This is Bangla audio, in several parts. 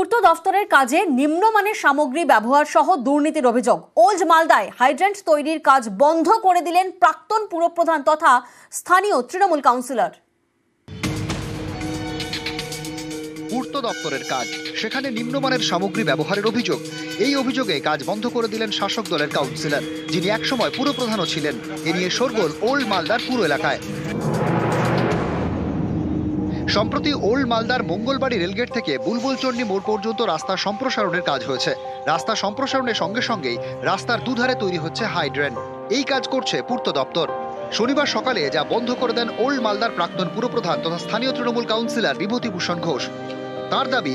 পূর্ত দফতরের কাজে নিম্নমানের সামগ্রী ব্যবহার সহ দুর্নীতির অভিযোগ। ওল্ড মালদায় হাইড্রেন্ট তৈরির কাজ বন্ধ করে দিলেন প্রাক্তন পুরপ্রধান তথা স্থানীয় তৃণমূল কাউন্সিলর। পূর্ত দপ্তরের কাজ, সেখানে নিম্নমানের সামগ্রী ব্যবহারের অভিযোগ। এই অভিযোগে কাজ বন্ধ করে দিলেন শাসক দলের কাউন্সিলর, যিনি একসময় পুরপ্রধানও ছিলেন। এ নিয়ে শোরগোল ওল্ড মালদার পুরো এলাকায়। সম্প্রতি ওল্ড মালদার মঙ্গলবাড়ি রেলগেট থেকে বুলবুলচন্ডী মোড় পর্যন্ত রাস্তা সম্প্রসারণের কাজ হয়েছে। রাস্তা সম্প্রসারণের সঙ্গে সঙ্গেই রাস্তার দুধারে তৈরি হচ্ছে হাইড্রেন। এই কাজ করছে পূর্ত দপ্তর। শনিবার সকালে যা বন্ধ করে দেন ওল্ড মালদার প্রাক্তন পুরপ্রধান তথা স্থানীয় তৃণমূল কাউন্সিলর বিভূতিভূষণ ঘোষ। তার দাবি,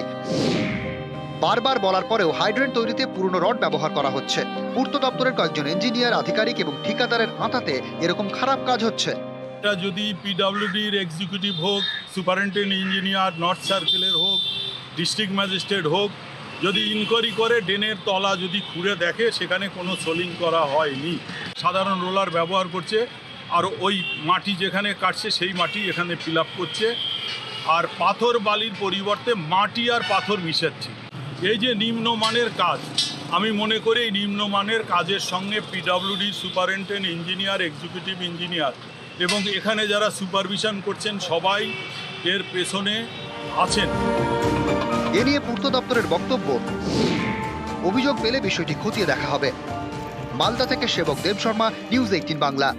বারবার বলার পরেও হাইড্রেন তৈরিতে পুরনো রড ব্যবহার করা হচ্ছে। পূর্ত দপ্তরের কয়েকজন ইঞ্জিনিয়ার, আধিকারিক এবং ঠিকাদারের আঁতাতে এরকম খারাপ কাজ হচ্ছে। এটা যদি পিডব্লিউডির এক্সিকিউটিভ হোক, সুপারিনটেন্ডেন্ট ইঞ্জিনিয়ার, নর্থ সার্কেলের হোক, ডিস্ট্রিক্ট ম্যাজিস্ট্রেট হোক, যদি ইনকোয়ারি করে ড্রেনের তলা যদি খুঁড়ে দেখে সেখানে কোনো সোলিং করা হয়নি, সাধারণ রোলার ব্যবহার করছে। আর ওই মাটি যেখানে কাটছে সেই মাটি এখানে ফিল আপ করছে, আর পাথর বালির পরিবর্তে মাটি আর পাথর মিশাচ্ছে। এই যে নিম্নমানের কাজ, আমি মনে করি এই নিম্নমানের কাজের সঙ্গে PWD superintendent engineer, executive engineer এবং এখানে যারা সুপারভিশন করছেন সবাই এর পেছনে আছেন। এ নিয়ে পূর্ত দপ্তরের বক্তব্য, অভিযোগ পেলে বিষয়টি খতিয়ে দেখা হবে। মালদা থেকে সেবক দেব শর্মা, নিউজ 18 বাংলা।